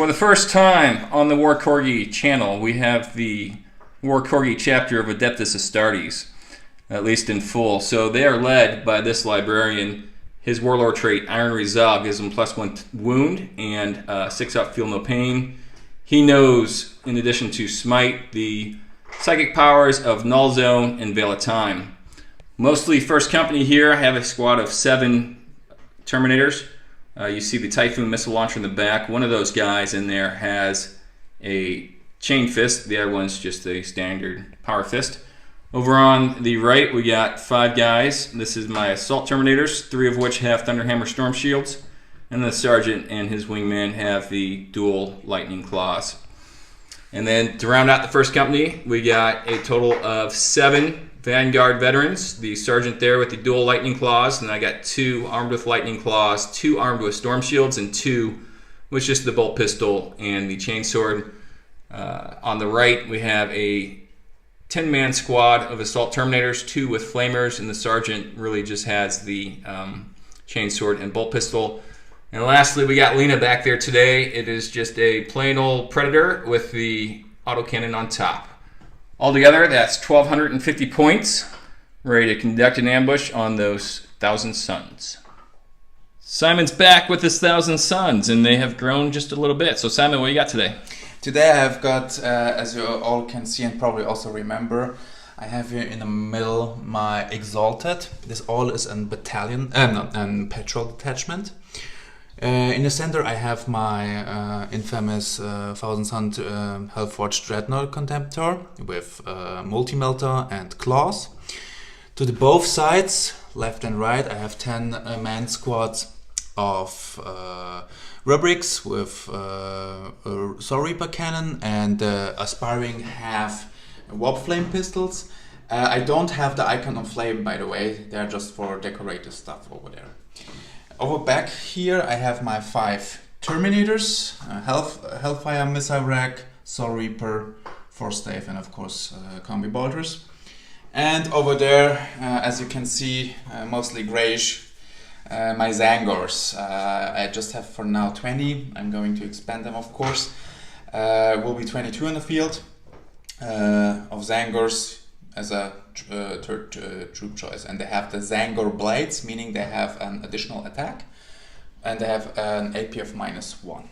For the first time on the War Corgi channel, we have the War Corgi Chapter of Adeptus Astartes, at least in full. So they are led by this librarian. His warlord trait, Iron Resolve, gives him +1 wound and 6 up, feel no pain. He knows, in addition to Smite, the psychic powers of Null Zone and Veil of Time. Mostly first company here. I have a squad of 7 Terminators. You see the Typhoon missile launcher in the back. One of those guys in there has a chain fist. The other one's just a standard power fist. Over on the right, we got 5 guys. This is my Assault Terminators, 3 of which have Thunderhammer Storm Shields. And the Sergeant and his wingman have the dual Lightning Claws. And then to round out the first company, we got a total of 7 Vanguard veterans. The Sergeant there with the dual Lightning Claws, and I got 2 armed with Lightning Claws, 2 armed with Storm Shields, and 2 with just the bolt pistol and the chainsword. On the right, we have a 10-man squad of Assault Terminators, 2 with Flamers, and the Sergeant really just has the chainsword and bolt pistol. And lastly, we got Lena back there today. It is just a plain old Predator with the autocannon on top. Altogether, that's 1,250 points, ready to conduct an ambush on those 1,000 suns. Simon's back with his 1,000 suns, and they have grown just a little bit. So Simon, what do you got today? Today I've got, as you all can see and probably also remember, I have here in the middle my Exalted. This all is in battalion, patrol detachment. In the center I have my infamous 1,000 Sun Hellforged Dreadnought Contemptor with multi-melter and claws. To the both sides, left and right, I have 10-man squads of rubrics with Soul Reaper cannon and aspiring half warp flame pistols. I don't have the icon of flame, by the way. They're just for decorative stuff over there. Over back here I have my 5 Terminators, Hellfire Missile Rack, Soul Reaper, Force Stave, and of course Combi Bolters. And over there, as you can see, mostly greyish, my Zangors. I just have for now 20. I'm going to expand them, of course. Will be 22 in the field of Zangors as a third troop choice, and they have the Zangor blades, meaning they have an additional attack, and they have an AP of -1.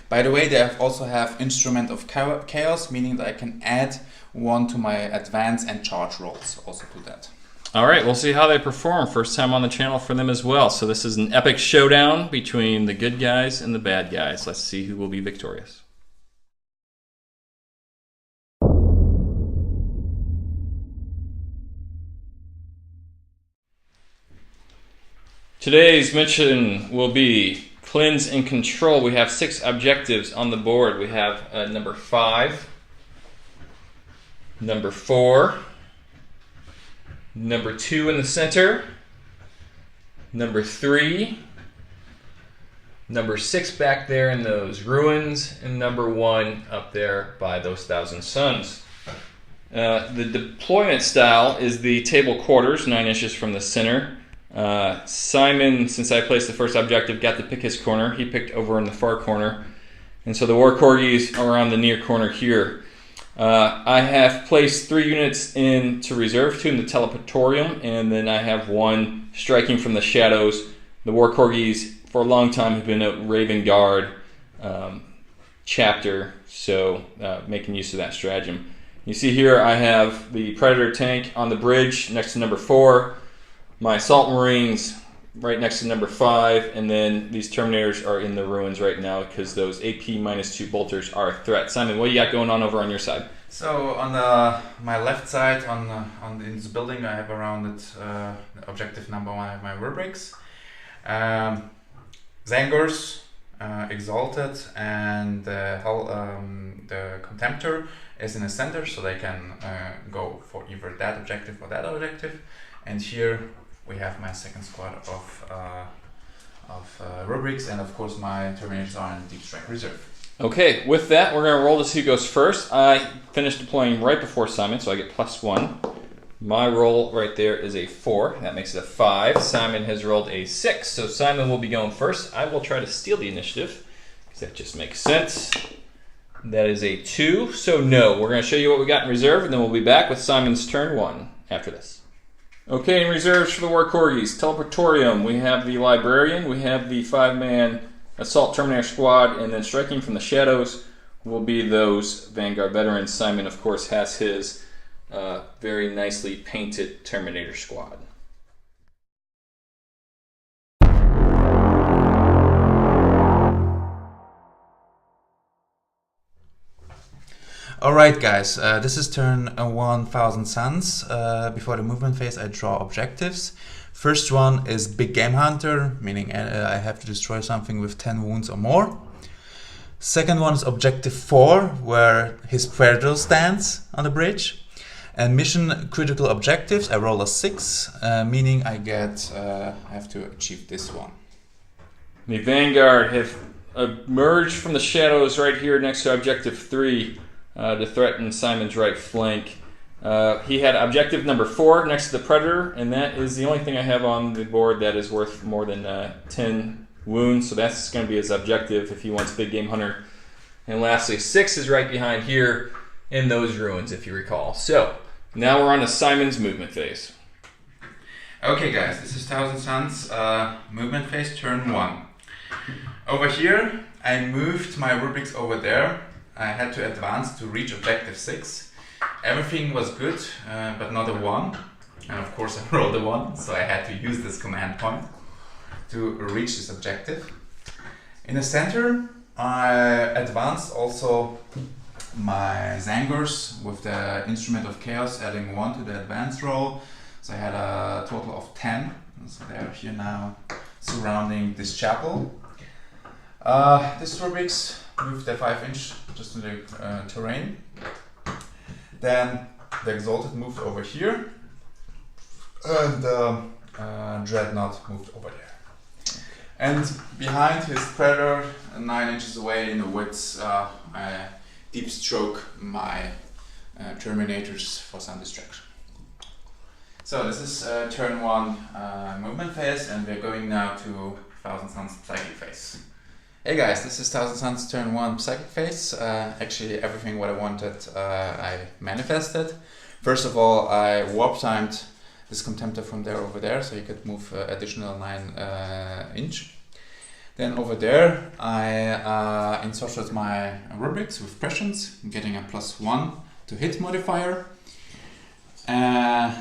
By the way, they also have Instrument of Chaos, meaning that I can add 1 to my advance and charge rolls also to that. All right, we'll see how they perform. First time on the channel for them as well. So this is an epic showdown between the good guys and the bad guys. Let's see who will be victorious. Today's mission will be Cleanse and Control. We have 6 objectives on the board. We have number 5, number 4, number 2 in the center, number 3, number 6 back there in those ruins, and number 1 up there by those 1,000 suns. The deployment style is the table quarters, 9 inches from the center. Simon, since I placed the first objective, got to pick his corner. He picked over in the far corner. And so the War Corgis are on the near corner here. I have placed 3 units into reserve, 2 in the Teleportorium, and then I have 1 striking from the shadows. The War Corgis, for a long time, have been a Raven Guard chapter, so making use of that stratagem. You see here I have the Predator tank on the bridge next to number 4. My Assault Marines right next to number 5, and then these Terminators are in the ruins right now because those AP -2 bolters are a threat. Simon, what do you got going on over on your side? So on my left side, in this building, I have around it objective number 1. I have my rubrics, Zangors, Exalted, and the Contemptor is in the center, so they can go for either that objective or that objective. And here we have my second squad of rubrics, and of course my Terminators are in Deep Strike Reserve. Okay, with that, we're going to roll to see who goes first. I finished deploying right before Simon, so I get +1. My roll right there is a 4. That makes it a 5. Simon has rolled a 6, so Simon will be going first. I will try to steal the initiative That just makes sense. That is a 2, so no. We're going to show you what we got in reserve, and then we'll be back with Simon's turn 1 after this. Okay, in reserves for the War Corgis, Teleportorium, we have the Librarian, we have the 5-man Assault Terminator Squad, and then striking from the shadows will be those Vanguard veterans. Simon, of course, has his very nicely painted Terminator Squad. Alright guys, this is turn 1000 Suns. Before the movement phase I draw objectives. First one is Big Game Hunter, meaning I have to destroy something with 10 wounds or more. Second one is Objective 4, where his Predator stands on the bridge. And Mission Critical Objectives, I roll a 6, meaning I have to achieve this one. The Vanguard have emerged from the shadows right here next to Objective 3. To threaten Simon's right flank. He had objective number 4 next to the Predator, and that is the only thing I have on the board that is worth more than 10 wounds, so that's going to be his objective if he wants Big Game Hunter. And lastly, 6 is right behind here in those ruins, if you recall. So, now we're on to Simon's movement phase. Okay guys, this is 1000 Suns movement phase, turn 1. Over here, I moved my rubrics over there. I had to advance to reach objective 6. Everything was good, but not a 1. And of course I rolled a 1, so I had to use this command point to reach this objective. In the center, I advanced also my Zangors with the Instrument of Chaos, adding 1 to the advance roll. So I had a total of 10. So they are here now surrounding this chapel. This rubrics moved the 5-inch just to the terrain. Then the Exalted moved over here, and the Dreadnought moved over there. And behind his Predator, 9 inches away in the woods, I deep stroke my Terminators for some distraction. So this is turn 1 movement phase, and we're going now to 1000 Suns Psychic phase. Hey guys, this is 1000 Suns turn 1 Psychic phase. Actually everything what I wanted I manifested. First of all, I warp timed this Contemptor from there over there, so you could move additional 9 inch. Then over there I inserted my rubrics with prescience, getting a +1 to hit modifier.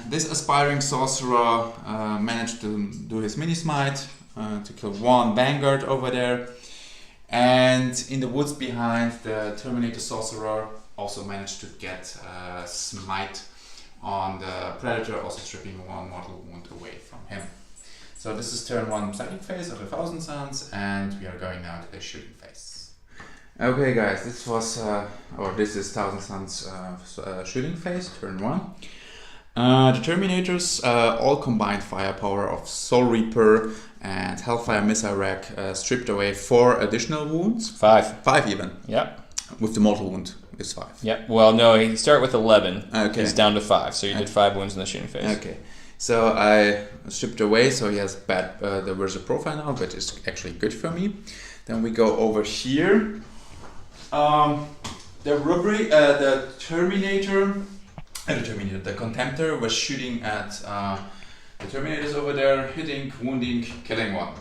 This Aspiring Sorcerer managed to do his mini smite to kill 1 Vanguard over there. And in the woods behind, the Terminator Sorcerer also managed to get smite on the Predator, also stripping 1 mortal wound away from him. So this is turn 1 Psychic phase of 1000 Suns, and we are going now to the shooting phase. Okay guys, this is 1000 Suns shooting phase, turn 1. The Terminators all combined firepower of Soul Reaper and Hellfire Missile Rack stripped away 4 additional wounds. 5 even. Yep. With the mortal wound is 5. Yep. Well, no, he started with 11. Okay. He's down to 5, so you did 5 wounds in the shooting phase. Okay. So I stripped away, so he has bad the versus profile now, but it's actually good for me. Then we go over here. The rubric, the Contemptor was shooting at the Terminators over there, hitting, wounding, killing 1.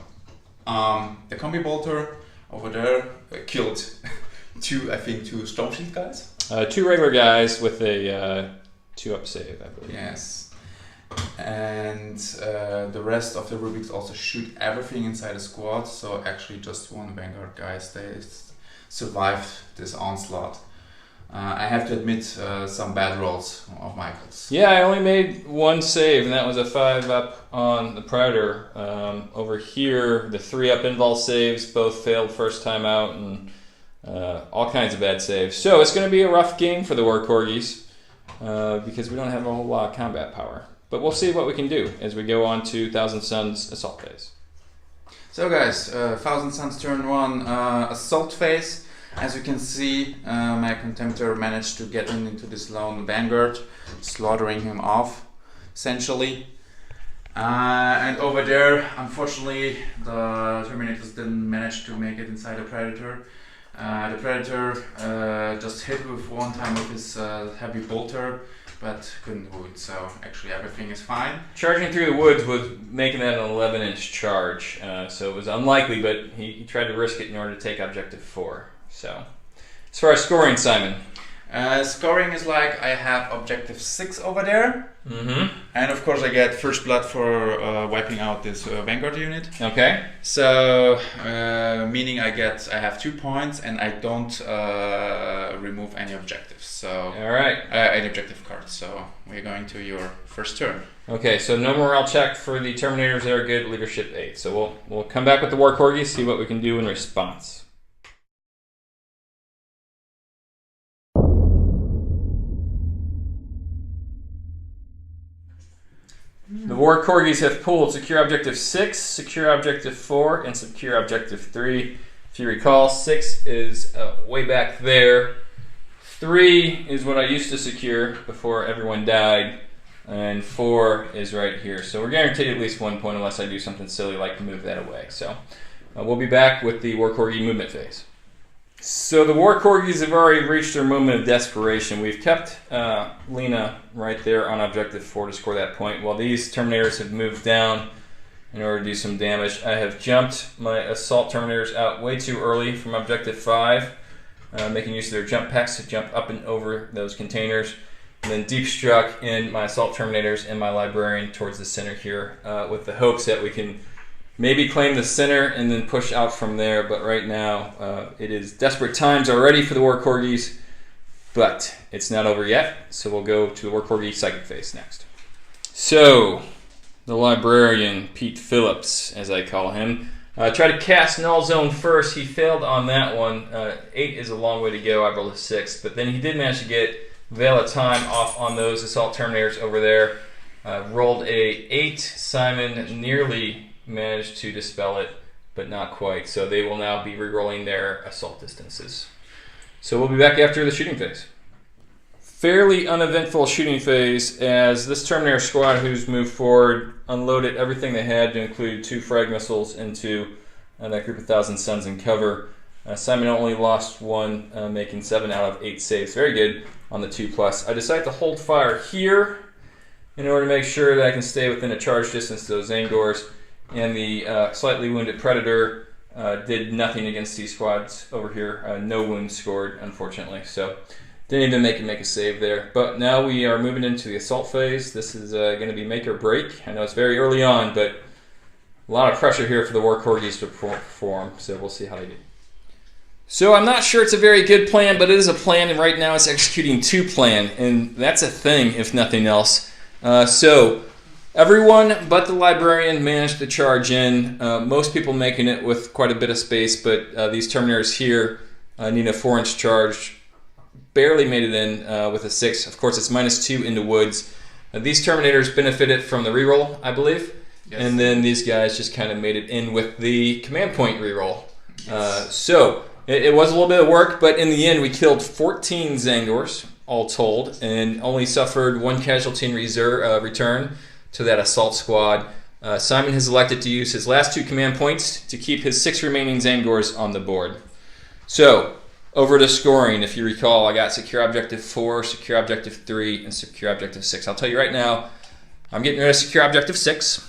The Combi Bolter over there killed 2 Storm Shield guys. 2 regular guys with a 2-up save, I believe. Yes. And the rest of the rubrics also shoot everything inside the squad, so actually just 1 Vanguard guy survived this onslaught. I have to admit some bad rolls of Michael's. Yeah, I only made 1 save, and that was a 5-up on the Predator. Over here, the 3-up invul saves both failed first time out, and all kinds of bad saves. So it's going to be a rough game for the War Corgis, because we don't have a whole lot of combat power. But we'll see what we can do as we go on to 1000 Suns Assault phase. So guys, 1000 Suns turn 1 Assault phase. As you can see, my Contemptor managed to get into this lone Vanguard, slaughtering him off, essentially. And over there, unfortunately, the Terminators didn't manage to make it inside the Predator. The Predator just hit with one time with his heavy bolter, but couldn't wound, so actually everything is fine. Charging through the woods was making that an 11-inch charge, so it was unlikely, but he tried to risk it in order to take Objective 4. So, as far as scoring, Simon? Scoring is like I have Objective 6 over there, and of course I get first blood for wiping out this Vanguard unit. Okay. So meaning I have 2 points and I don't remove any objectives. So all right, any objective cards. So we're going to your first turn. Okay, so no morale check for the Terminators. They're good. Leadership 8. So we'll come back with the War Corgi, see what we can do in response. The War Corgis have pulled Secure Objective 6, Secure Objective 4, and Secure Objective 3. If you recall, 6 is way back there. 3 is what I used to secure before everyone died, and 4 is right here. So we're guaranteed at least 1 point unless I do something silly like move that away. So we'll be back with the War Corgi movement phase. So the War Corgis have already reached their moment of desperation. We've kept Lena right there on Objective 4 to score that point, while these Terminators have moved down in order to do some damage. I have jumped my Assault Terminators out way too early from Objective 5, making use of their jump packs to jump up and over those containers, and then deep struck in my Assault Terminators and my Librarian towards the center here, with the hopes that we can maybe claim the center and then push out from there, but right now it is desperate times already for the War Corgis, but it's not over yet, so we'll go to the War Corgi Psychic phase next. So, the Librarian, Pete Phillips, as I call him, tried to cast Null Zone first. He failed on that one. 8 is a long way to go. I rolled a 6, but then he did manage to get Veil of Time off on those Assault Terminators over there. Rolled a 8. Simon nearly managed to dispel it, but not quite. So they will now be re-rolling their assault distances. So we'll be back after the shooting phase. Fairly uneventful shooting phase, as this Terminator squad who's moved forward unloaded everything they had to include 2 frag missiles into that group of Thousand Suns in cover. Simon only lost 1, making 7 out of 8 saves. Very good on the 2+. I decided to hold fire here in order to make sure that I can stay within a charge distance to those Angors. And the slightly wounded Predator did nothing against these squads over here. No wounds scored, unfortunately. So didn't even make a save there. But now we are moving into the assault phase. This is going to be make or break. I know it's very early on, but a lot of pressure here for the War Corgis to perform. So we'll see how they do. So I'm not sure it's a very good plan, but it is a plan, and right now it's executing to plan. And that's a thing, if nothing else. So everyone but the Librarian managed to charge in. Most people making it with quite a bit of space, but these Terminators here need a 4-inch charge. Barely made it in with a 6. Of course, it's -2 into woods. These Terminators benefited from the reroll, I believe. Yes. And then these guys just kind of made it in with the command point reroll. Yes. So it was a little bit of work, but in the end we killed 14 Zangors, all told, and only suffered 1 casualty in return to that assault squad. Simon has elected to use his last 2 command points to keep his 6 remaining Zangors on the board. So, over to scoring. If you recall, I got Secure Objective 4, Secure Objective 3, and Secure Objective 6. I'll tell you right now, I'm getting rid of Secure Objective 6,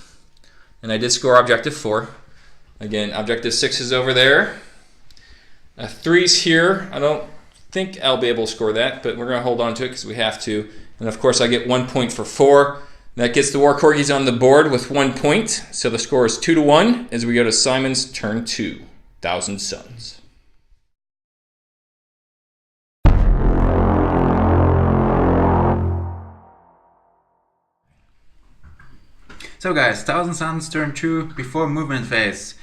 and I did score Objective 4. Again, Objective 6 is over there. 3's here. I don't think I'll be able to score that, but we're going to hold on to it because we have to. And of course, I get 1 point for 4. That gets the War Corgis on the board with 1 point. So the score is 2-1 as we go to Simon's turn 2, Thousand Suns. So guys, Thousand Suns turn 2 before movement phase.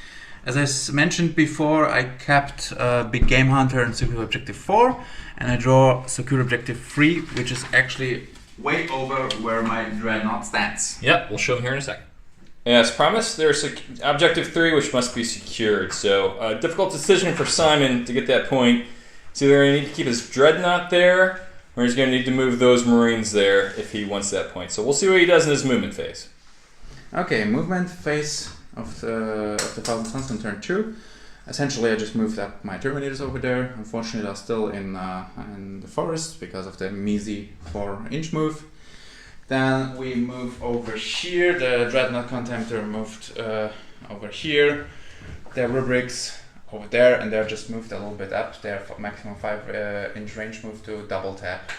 As I mentioned before, I kept Big Game Hunter and Secure Objective 4, and I draw Secure Objective 3, which is actually way over where my Dreadnought stands. Yep, we'll show them here in a second. As promised, there's Objective 3, which must be secured. So, a difficult decision for Simon to get that point. He's either going to need to keep his Dreadnought there, or he's going to need to move those Marines there if he wants that point. So we'll see what he does in his movement phase. Okay, movement phase of the Thousand Suns on turn 2. Essentially, I just moved up my Terminators over there. Unfortunately, they're still in the forest because of the measly 4-inch move. Then we move over here. The Dreadnought Contemptor moved over here. The Rubrics over there, and they're just moved a little bit up. They're for maximum 5-inch range move to double tap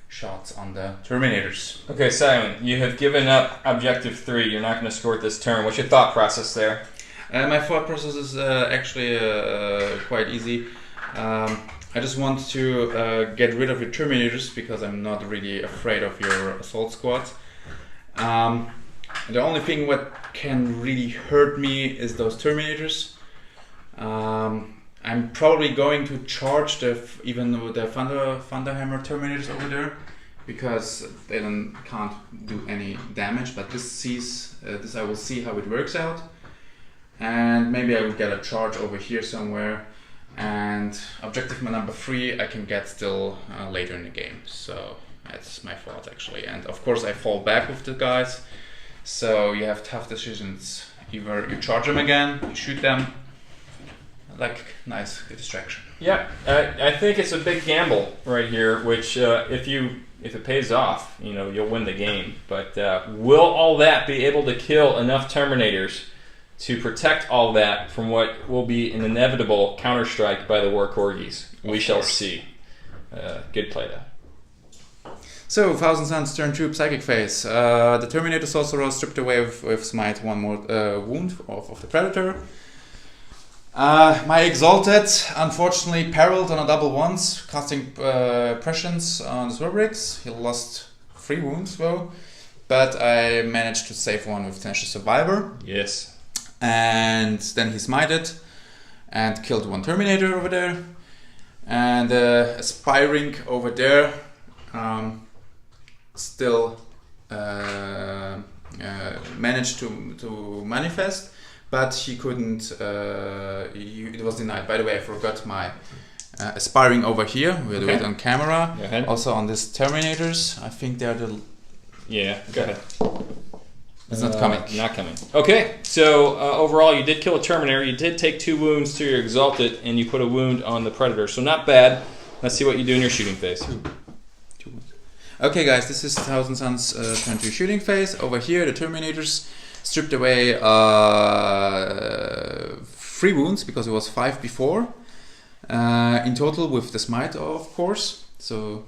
shots on the Terminators. Okay, Simon, you have given up objective 3. You're not going to score it this turn. What's your thought process there? My thought process is actually quite easy. I just want to get rid of your Terminators because I'm not really afraid of your assault squad. The only thing what can really hurt me is those Terminators. I'm probably going to charge even the Thunderhammer Terminators over there because they can't do any damage. But this I will see how it works out, and maybe I will get a charge over here somewhere. And objective number 3 I can get still later in the game. So that's my fault actually. And of course I fall back with the guys. So you have tough decisions. Either you charge them again, you shoot them. Like, nice distraction. Yeah, I think it's a big gamble right here, which if it pays off, you'll win the game. But will all that be able to kill enough Terminators to protect all that from what will be an inevitable counterstrike by the War Corgis? We shall see. Good play, though. So, Thousand Suns turn 2 Psychic Phase. The Terminator Sorcerer stripped away with Smite 1 more wound of the Predator. My Exalted, unfortunately, perilled on a double once, casting Prescience on his Rubrics. He lost 3 wounds though, but I managed to save one with Tenacious Survivor. Yes. And then he smited and killed 1 Terminator over there. And Aspiring over there still managed to manifest. But he couldn't, it was denied. By the way, I forgot my Aspiring over here. We'll do it on camera. Also on these Terminators. I think they're the... Yeah, go ahead. It's not coming. Not coming. Okay, so overall you did kill a Terminator. You did take 2 wounds to your Exalted, and you put a wound on the Predator. So not bad. Let's see what you do in your shooting phase. 2 wounds. Okay guys, this is Thousand Suns turn 2 shooting phase. Over here, the Terminators stripped away 3 wounds because it was 5 before. In total with the Smite, of course. So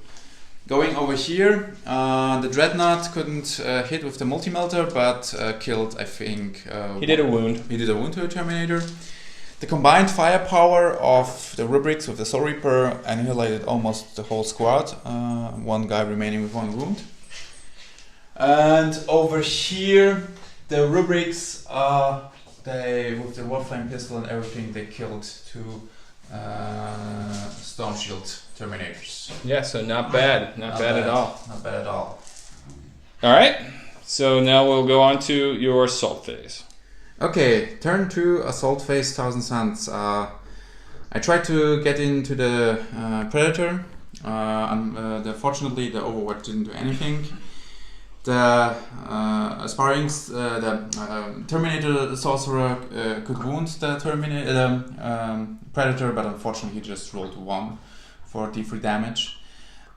going over here, the Dreadnought couldn't hit with the Multi-Melter, but killed, I think... he did a wound. He did a wound to a Terminator. The combined firepower of the Rubrics with the Soul Reaper annihilated almost the whole squad. 1 guy remaining with 1 wound. And over here, the Rubrics, they with the Warflame pistol and everything, they killed 2 Stone Shield Terminators. Yeah, so not bad. Not bad at all. Not bad at all. Alright, so now we'll go on to your Assault phase. Okay, turn 2 Assault phase, Thousand Suns. I tried to get into the Predator. Fortunately, the Overwatch didn't do anything. The the Terminator Sorcerer could wound the Predator, but unfortunately he just rolled 1 for D3 damage.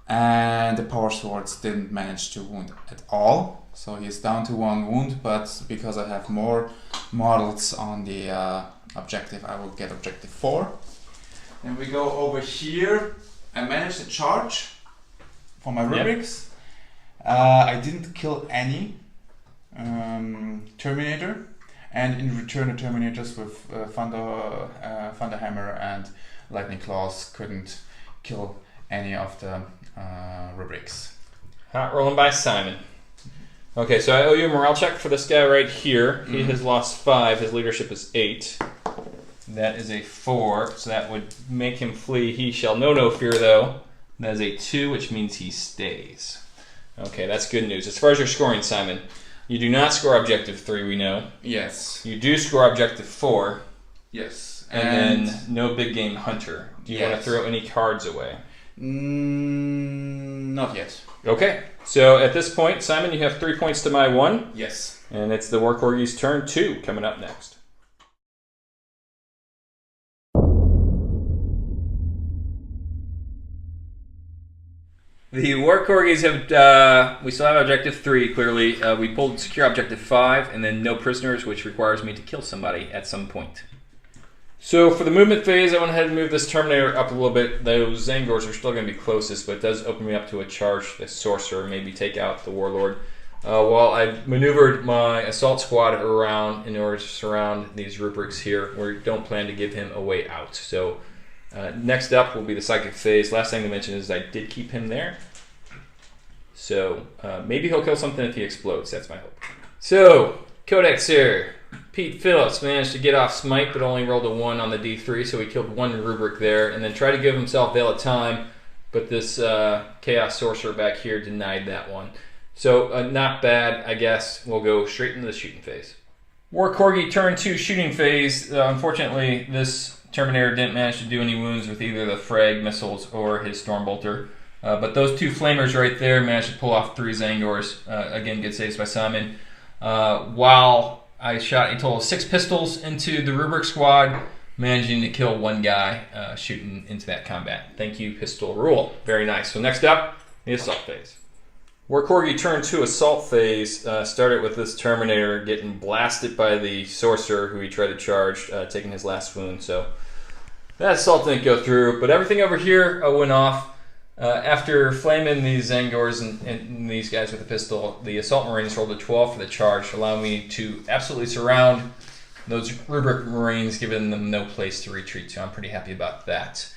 And the Power Swords didn't manage to wound at all. So he's down to 1 wound, but because I have more models on the objective, I will get objective 4. Then we go over here. I managed to charge for my Rubrics. I didn't kill any Terminator, and in return the Terminators with Thunderhammer and Lightning Claws couldn't kill any of the Rubrics. Hot rolling by Simon. Okay, so I owe you a morale check for this guy right here. He has lost 5, his leadership is 8. That is a 4, so that would make him flee. He shall know no fear though. That is a 2, which means he stays. Okay, that's good news. As far as your scoring, Simon, you do not score objective 3, we know. Yes. You do score objective 4. Yes. And then no big game hunter. Do you want to throw any cards away? Not yet. Okay, so at this point, Simon, you have 3 points to my 1. Yes. And it's the War Corgi's turn 2 coming up next. The War Corgis have, we still have Objective 3, clearly. We pulled Secure Objective 5, and then No Prisoners, which requires me to kill somebody at some point. So for the movement phase, I went ahead and moved this Terminator up a little bit. Those Zangors are still going to be closest, but it does open me up to a charge the Sorcerer, maybe take out the Warlord. While I maneuvered my Assault Squad around in order to surround these rubrics here, we don't plan to give him a way out. So next up will be the Psychic phase. Last thing to mention is I did keep him there. So maybe he'll kill something if he explodes. That's my hope. So, Codex here. Pete Phillips managed to get off Smite, but only rolled a 1 on the D3, so he killed 1 rubric there, and then tried to give himself Veil of Time, but this Chaos Sorcerer back here denied that one. So, not bad, I guess. We'll go straight into the shooting phase. War Corgi turn 2 shooting phase. Unfortunately, this Terminator didn't manage to do any wounds with either the Frag missiles or his Stormbolter. But those 2 Flamers right there managed to pull off 3 Zangors. Again, good saves by Simon. While I shot a total of 6 pistols into the Rubric squad, managing to kill 1 guy shooting into that combat. Thank you, Pistol Rule. Very nice. So next up, the Assault phase. War Corgi turn 2 Assault phase started with this Terminator getting blasted by the Sorcerer who he tried to charge, taking his last wound. So that Assault didn't go through, but everything over here went off. After flaming these Zangors and these guys with a pistol, the Assault Marines rolled a 12 for the charge, allowing me to absolutely surround those Rubric Marines, giving them no place to retreat to. I'm pretty happy about that.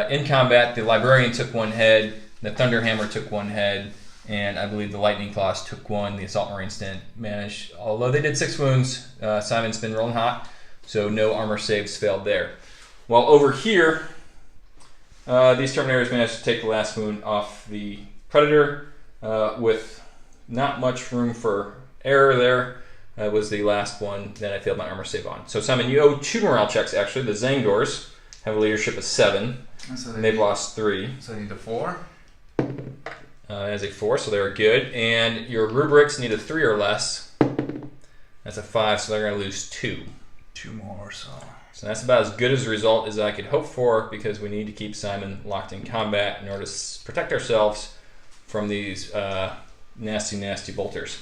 In combat, the Librarian took 1 head, the Thunderhammer took 1 head, and I believe the Lightning Claws took 1. The Assault Marines didn't manage, although they did 6 wounds. Simon's been rolling hot, so no armor saves failed there. While over here, these Terminators managed to take the last wound off the Predator with not much room for error there. That was the last one that I failed my armor save on. So Simon, you owe 2 morale checks actually. The Zangors have a leadership of 7, and they've lost 3. So I need a 4. As a 4, so they're good. And your Rubrics need a 3 or less. That's a 5, so they're going to lose 2. 2 more, so that's about as good as a result as I could hope for, because we need to keep Simon locked in combat in order to protect ourselves from these nasty, nasty bolters.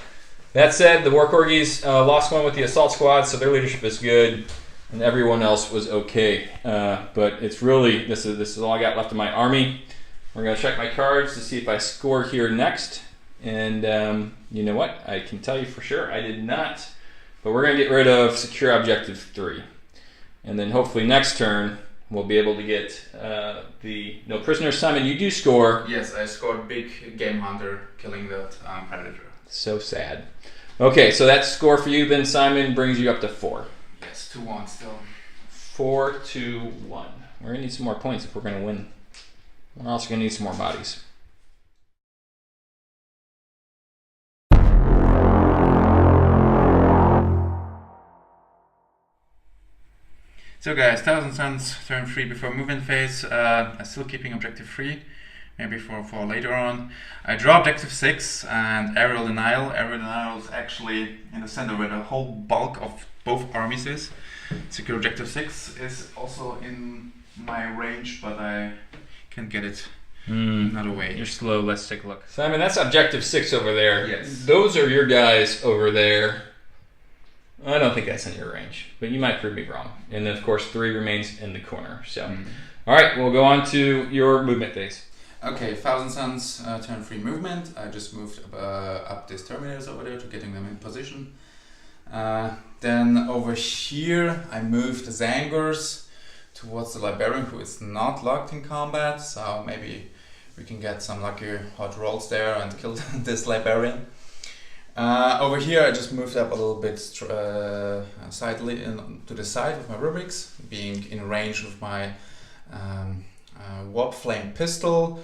That said, the War Corgis lost 1 with the Assault Squad, so their leadership is good, and everyone else was okay. But it's really, this is all I got left of my army. We're going to check my cards to see if I score here next. And you know what? I can tell you for sure I did not. But we're going to get rid of Secure Objective 3. And then hopefully next turn we'll be able to get the No Prisoners. Simon, you do score. Yes, I scored big Game Hunter killing that Predator. So sad. Okay, so that score for you then, Simon, brings you up to 4. Yes, 2-1 still. 4-1. We're going to need some more points if we're going to win. We're also going to need some more bodies. So guys, Thousand Suns, turn 3 before movement phase. I'm still keeping Objective 3, maybe for later on. I draw Objective 6 and Aerial Denial. Aerial Denial is actually in the center where the whole bulk of both armies is. Secure Objective 6 is also in my range, but I can't get it another way. You're slow, let's take a look. Simon, that's Objective 6 over there. Yes. Those are your guys over there. I don't think that's in your range, but you might prove me wrong. And then, of course, 3 remains in the corner. So, all right, we'll go on to your movement phase. Okay, Thousand Suns, turn 3 movement. I just moved up these Terminators over there to getting them in position. Then over here, I moved the Zangors towards the Librarian, who is not locked in combat. So maybe we can get some lucky hot rolls there and kill this Librarian. Over here I just moved up a little bit sidely to the side with my rubrics, being in range with my Warp Flame pistol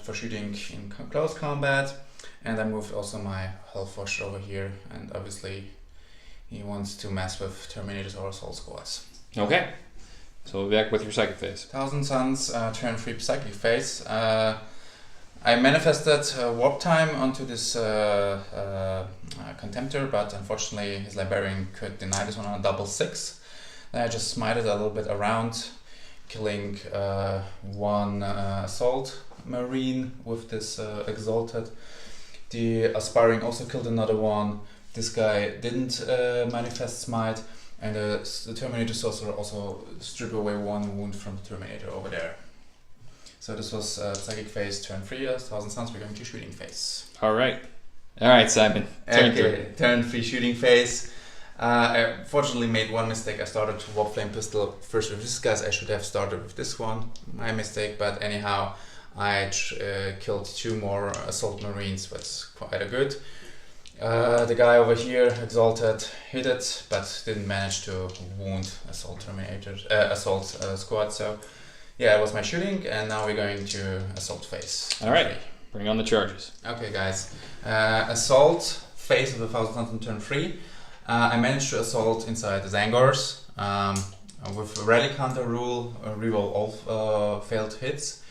for shooting in close combat. And I moved also my Hellforger over here, and obviously he wants to mess with Terminators or Assault Squads. Okay, so we'll be back with your Psychic phase. Thousand Suns, turn 3 Psychic phase. I manifested warp time onto this contemptor, but unfortunately his librarian could deny this one on a double 6. Then I just smited a little bit around, killing one assault marine with this exalted. The aspiring also killed another one. This guy didn't manifest smite, and the Terminator sorcerer also stripped away one wound from the Terminator over there. So this was psychic phase, turn 3, 1000 suns. We're going to shooting phase. All right, Simon. Turn 3 shooting phase. I fortunately made one mistake. I started to warp flame pistol first with this guys. I should have started with this one. My mistake, but anyhow, I killed 2 more assault marines. That's quite good. The guy over here, exalted, hit it, but didn't manage to wound assault squad. So yeah, it was my shooting, and now we're going to assault phase. All right, bring on the charges. Okay, guys. Assault phase of the 1000 suns on turn 3. I managed to assault inside the Zangors with Relic Hunter rule, reroll all failed hits,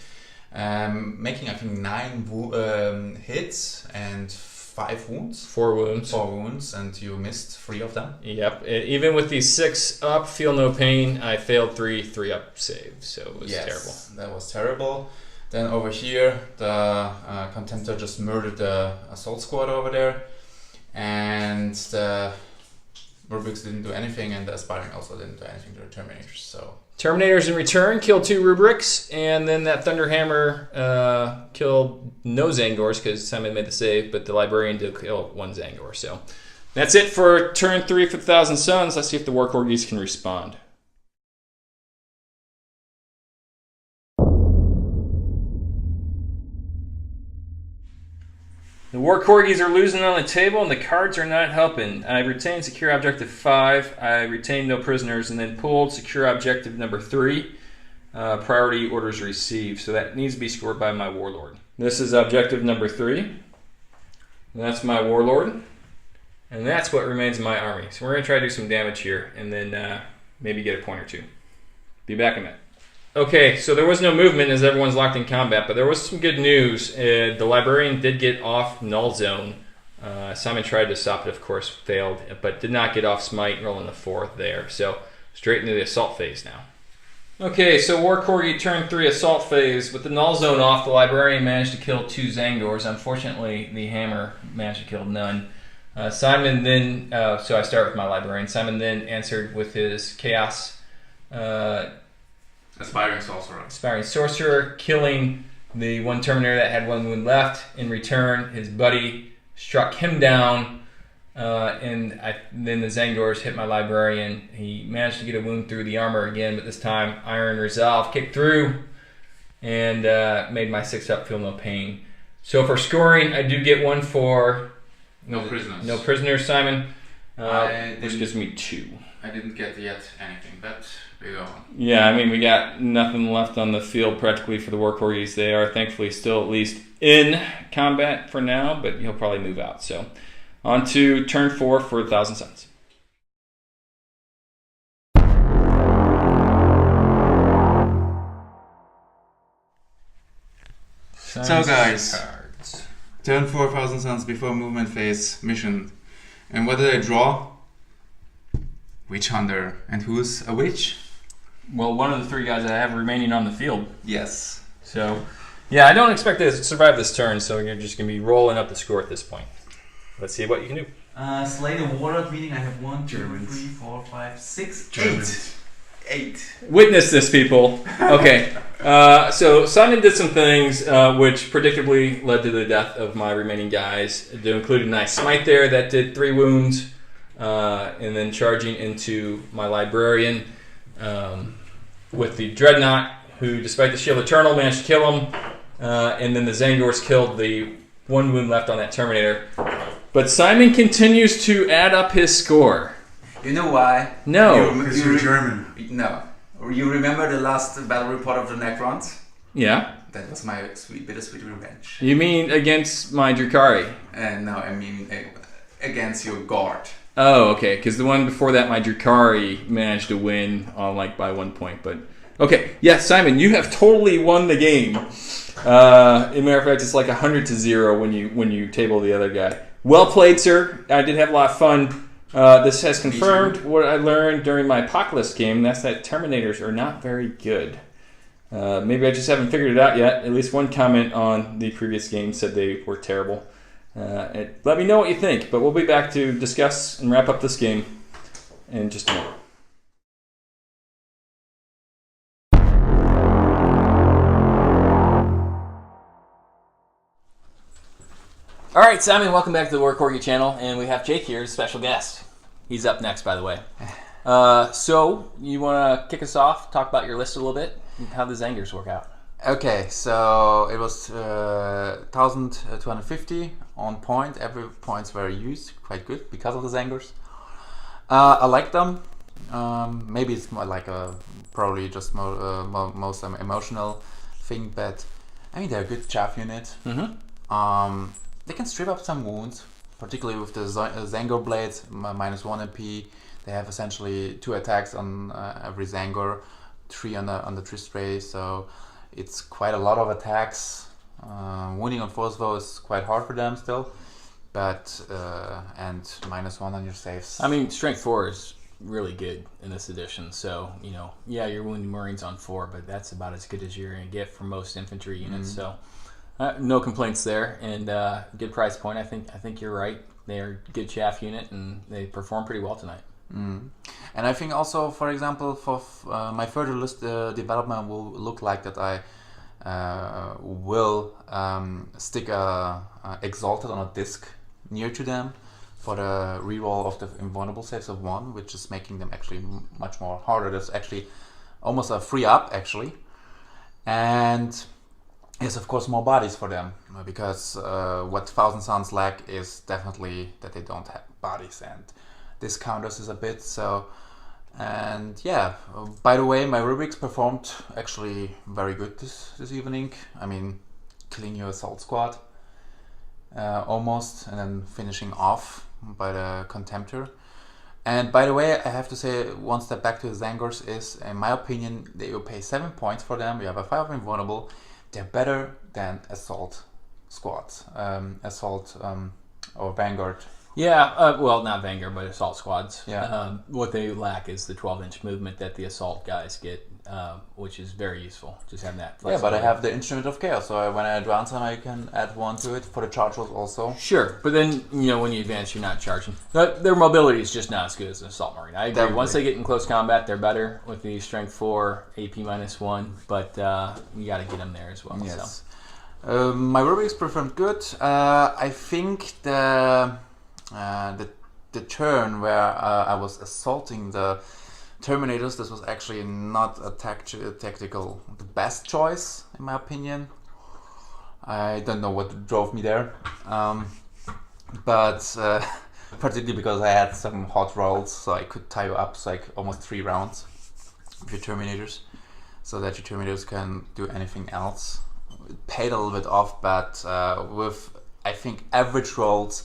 making I think 9 hits and 5 wounds. 4 wounds. 4 wounds, and you missed 3 of them. Yep. Even with the 6 up, feel no pain, I failed 3 up saves, so it was terrible. That was terrible. Then over here, the Contemptor just murdered the assault squad over there, and the Rubrics didn't do anything, and the Aspiring also didn't do anything to the Terminators. So Terminators in return killed 2 Rubrics, and then that Thunderhammer killed no Zangors because Simon made the save, but the Librarian did kill 1 Zangor. So that's it for turn 3 for the 1000 Suns. Let's see if the War Corgis can respond. The War Corgis are losing on the table, and the cards are not helping. I retained secure objective 5, I retained no prisoners, and then pulled secure objective number 3. Priority orders received, so that needs to be scored by my Warlord. This is objective number 3. And that's my Warlord. And that's what remains of my army. So we're going to try to do some damage here, and then maybe get a point or 2. Be back in a minute. Okay, so there was no movement as everyone's locked in combat, but there was some good news. The Librarian did get off Null Zone. Simon tried to stop it, of course, failed, but did not get off Smite, rolling the 4th there. So straight into the Assault phase now. Okay, so War Corgi turn 3 Assault phase. With the Null Zone off, the Librarian managed to kill 2 Zangors. Unfortunately, the Hammer managed to kill none. Simon then, so I start with my Librarian. Simon then answered with his Chaos Aspiring Sorcerer. Aspiring Sorcerer, killing the 1 Terminator that had 1 wound left. In return, his buddy struck him down, and then the Zangors hit my Librarian. He managed to get a wound through the armor again, but this time Iron Resolve kicked through and made my 6 up feel no pain. So for scoring, I do get 1 for... No prisoners. No prisoners, Simon, which gives me 2. I didn't get yet anything, but we go on. Yeah, I mean, we got nothing left on the field practically for the War Corgis. They are thankfully still at least in combat for now, but he'll probably move out. So on to turn 4 for 1000 Suns. So guys, turn 4000 Suns before movement phase mission. And what did I draw? Witch Hunter. And who's a witch? Well, one of the 3 guys that I have remaining on the field. Yes. So, yeah, I don't expect to survive this turn, so you're just going to be rolling up the score at this point. Let's see what you can do. Slay the Warlord, meaning I have 1, 2, 3, 4, 5, 6, 8. Witness this, people. Okay, so Simon did some things which predictably led to the death of my remaining guys. To include a nice smite there that did 3 wounds, and then charging into my Librarian with the Dreadnought, who, despite the Shield Eternal, managed to kill him, and then the Zangors killed the 1 wound left on that Terminator. But Simon continues to add up his score. You know why? No. Because you're German. No. You remember the last battle report of the Necrons? Yeah. That was my bittersweet revenge. You mean against my Drakari? No, I mean against your guard. Oh, okay. Because the one before that, my Drakari managed to win by 1 point, but Okay, yeah, Simon, you have totally won the game. As a matter of fact, it's like 100-0 when you table the other guy. Well played, sir. I did have a lot of fun. This has confirmed what I learned during my Apocalypse game. That's that Terminators are not very good. Maybe I just haven't figured it out yet. At least one comment on the previous game said they were terrible. Let me know what you think, but we'll be back to discuss and wrap up this game in just a moment. All right, Simon, welcome back to the War Corgi channel, and we have Jake here as a special guest. He's up next, by the way. So, you want to kick us off, talk about your list a little bit, and how the Zangers work out? Okay, so it was 1,250 on point. Every points were used, quite good, because of the Zangers. I like them. Maybe it's more like probably just most emotional thing, but I mean, they're a good chaff unit. Mm-hmm. They can strip up some wounds, particularly with the Zangor blades, -1 MP. They have essentially 2 attacks on every Zangor, 3 on the Tristray, so it's quite a lot of attacks. Wounding on force though is quite hard for them still, but and -1 on your saves. I mean, Strength 4 is really good in this edition, so yeah, you're wounding Marines on 4, but that's about as good as you're going to get for most infantry units. So. No complaints there, and good price point. I think you're right. They are a good chaff unit, and they perform pretty well tonight. And I think also, for example, for my further list development will look like that I will stick a Exalted on a disc near to them for the reroll of the invulnerable saves of 1, which is making them actually much more harder. That's actually almost a free up, actually. And yes, of course, more bodies for them, because what Thousand Suns lack is definitely that they don't have bodies, and this counters is a bit so. And yeah, by the way, my rubrics performed actually very good this evening. I mean, killing your assault squad almost, and then finishing off by the Contemptor. And by the way, I have to say one step back to the Zangors is, in my opinion, that you pay 7 points for them. You have a 5 invulnerable. They're better than assault squads, or Vanguard. Yeah, well, not Vanguard, but assault squads. Yeah. What they lack is the 12-inch movement that the assault guys get, which is very useful. Just having that Yeah, but I have the Instrument of Chaos, so when I advance them, I can add 1 to it for the charge rolls also. Sure, but then, when you advance, you're not charging. Their mobility is just not as good as an assault marine. I agree. Definitely. Once they get in close combat, they're better with the Strength 4, AP -1, but you got to get them there as well. Yes. So. My rubrics performed good. I think the turn where I was assaulting the Terminators, this was actually not a tactical the best choice in my opinion. I don't know what drove me there, but particularly because I had some hot rolls, so I could tie you up like almost 3 rounds with your Terminators, so that your Terminators can do anything else. It paid a little bit off, but with I think average rolls,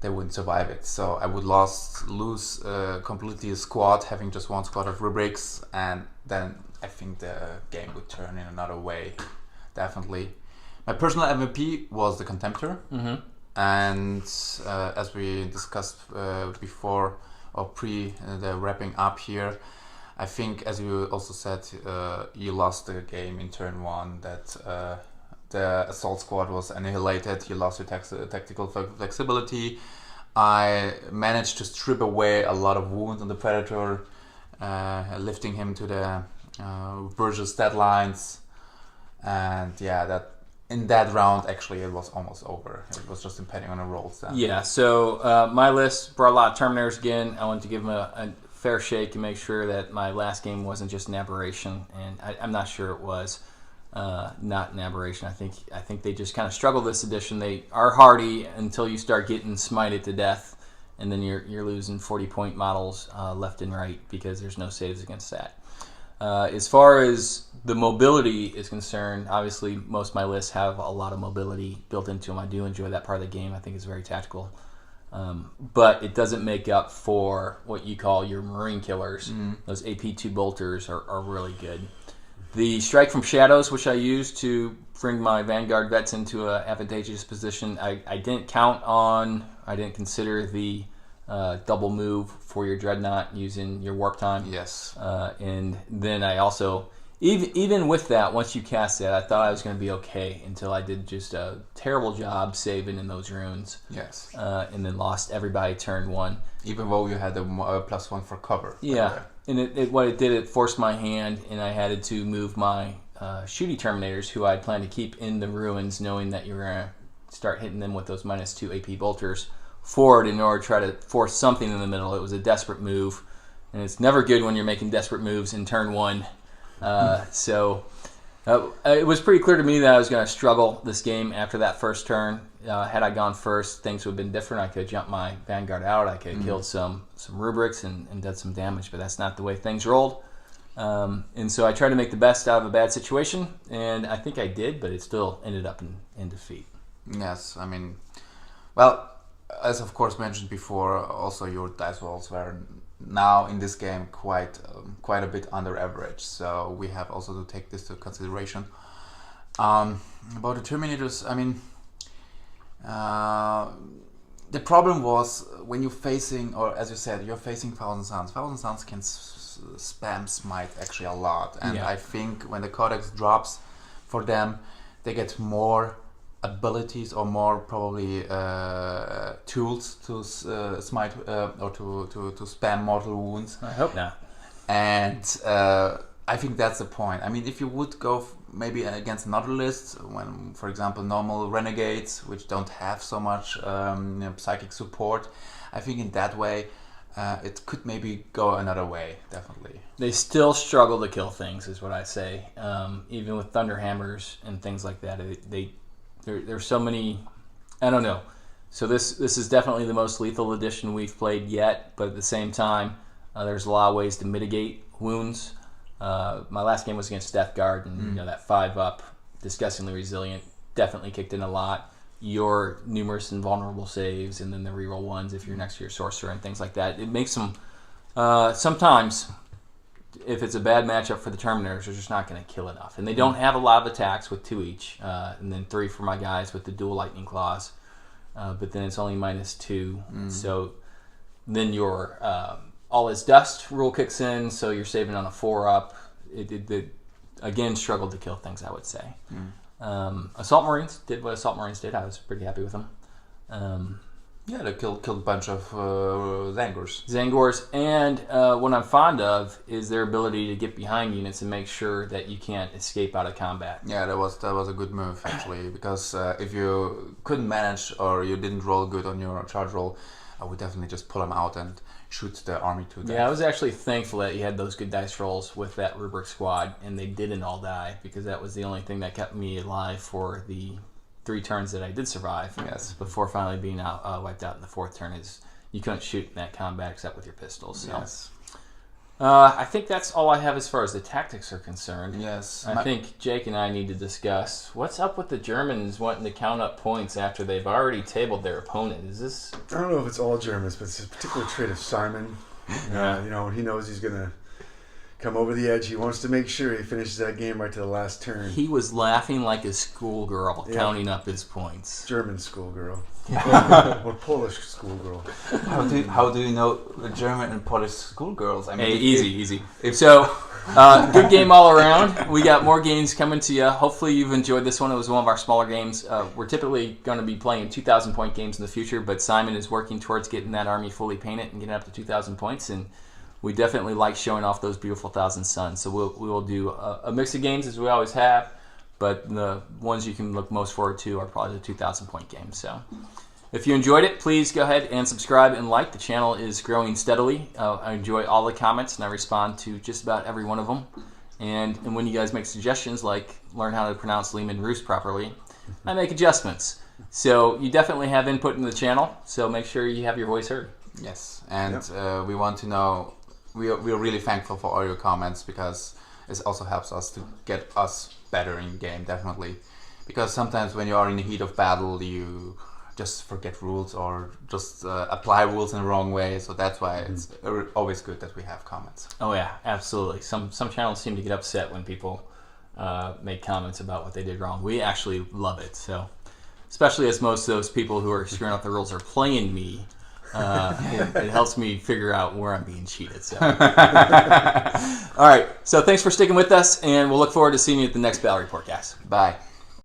they wouldn't survive it. So I would lose completely a squad, having just 1 squad of rubrics, and then I think the game would turn in another way, definitely. My personal MVP was the Contemptor, and as we discussed before or pre the wrapping up here, I think, as you also said, you lost the game in turn 1, that the assault squad was annihilated, you lost your tactical flexibility. I managed to strip away a lot of wounds on the Predator, lifting him to the Virgil's deadlines, and yeah, that in that round actually it was almost over. It was just depending on the rolls then. Yeah, so my list brought a lot of Terminators again. I wanted to give them a fair shake to make sure that my last game wasn't just an aberration, and I'm not sure it was. Not an aberration. I think they just kind of struggle this edition. They are hardy until you start getting smited to death, and then you're losing 40-point models left and right because there's no saves against that. As far as the mobility is concerned, obviously most of my lists have a lot of mobility built into them. I do enjoy that part of the game. I think it's very tactical. but it doesn't make up for what you call your marine killers. Those AP2 bolters are really good. The strike from shadows, which I use to bring my Vanguard vets into an advantageous position, I didn't consider the double move for your dreadnought using your warp time. Yes. And then I also, even with that, once you cast that, I thought I was going to be okay until I did just a terrible job saving in those runes. Yes. And then lost everybody turn 1. Even though you had a +1 for cover. Yeah. And it forced my hand, and I had to move my shooty Terminators, who I planned to keep in the ruins, knowing that you were going to start hitting them with those -2 AP bolters, forward in order to try to force something in the middle. It was a desperate move, and it's never good when you're making desperate moves in turn 1. So it was pretty clear to me that I was going to struggle this game after that first turn. Had I gone first, things would have been different. I could have jumped my Vanguard out. I could have killed some rubrics and done some damage, but that's not the way things rolled. And so I tried to make the best out of a bad situation, and I think I did, but it still ended up in defeat. Yes, I mean, well, as of course mentioned before, also your dice rolls were now in this game quite a bit under average, so we have also to take this to consideration. About the Terminators, I mean, the problem was when you're facing, or as you said, you're facing Thousand Suns. Thousand Suns can spam smite actually a lot, and I think when the Codex drops for them, they get more abilities or more probably tools to smite or to spam mortal wounds. I hope not. And I think that's the point. I mean, if you would go maybe against another list, when, for example, normal renegades, which don't have so much psychic support, I think in that way it could maybe go another way, definitely. They still struggle to kill things, is what I say. Even with Thunderhammers and things like that, there's so many. I don't know. So this is definitely the most lethal edition we've played yet, but at the same time, there's a lot of ways to mitigate wounds. My last game was against Death Guard, and that 5-up, disgustingly resilient, definitely kicked in a lot. Your numerous and vulnerable saves, and then the reroll ones if you're next to your sorcerer and things like that. It makes them sometimes, if it's a bad matchup for the Terminators, they're just not going to kill enough, and they don't have a lot of attacks with 2 each, and then 3 for my guys with the dual lightning claws. But then it's only -2, so then your all is dust rule kicks in, so you're saving on a 4-up. It again struggled to kill things, I would say. Assault Marines did what Assault Marines did. I was pretty happy with them. Yeah, they killed a bunch of Zangors, and what I'm fond of is their ability to get behind units and make sure that you can't escape out of combat. Yeah, that was a good move actually, because if you couldn't manage or you didn't roll good on your charge roll, I would definitely just pull them out and shoot the army to death. Yeah, I was actually thankful that you had those good dice rolls with that Rubric squad, and they didn't all die, because that was the only thing that kept me alive for the 3 turns that I did survive. Yes. Before finally being wiped out in the 4th turn, is you couldn't shoot in that combat except with your pistols. So. Yes. I think that's all I have as far as the tactics are concerned. Yes. I think Jake and I need to discuss what's up with the Germans wanting to count up points after they've already tabled their opponent. Is this? I don't know if it's all Germans, but it's a particular trait of Simon. He knows he's gonna come over the edge. He wants to make sure he finishes that game right to the last turn. He was laughing like a schoolgirl, counting up his points. German schoolgirl. Or Polish schoolgirl. How do you know the German and Polish schoolgirls? I mean, hey, easy. So, good game all around. We got more games coming to you. Hopefully you've enjoyed this one. It was one of our smaller games. We're typically going to be playing 2,000-point games in the future, but Simon is working towards getting that army fully painted and getting up to 2,000 points, and we definitely like showing off those beautiful Thousand Suns. So we will do a mix of games as we always have, but the ones you can look most forward to are probably the 2,000-point games. So if you enjoyed it, please go ahead and subscribe and like. The channel is growing steadily. I enjoy all the comments, and I respond to just about every one of them. And when you guys make suggestions, like learn how to pronounce Lehman Roos properly, I make adjustments. So you definitely have input in the channel, so make sure you have your voice heard. Yes, and we want to know, we are really thankful for all your comments, because it also helps us to get us better in game, definitely. Because sometimes when you are in the heat of battle, you just forget rules or just apply rules in the wrong way. So that's why it's always good that we have comments. Oh yeah, absolutely. Some channels seem to get upset when people make comments about what they did wrong. We actually love it. So, especially as most of those people who are screwing up the rules are playing me, it helps me figure out where I'm being cheated. So, all right. So thanks for sticking with us, and we'll look forward to seeing you at the next Battle Report, guys. Bye.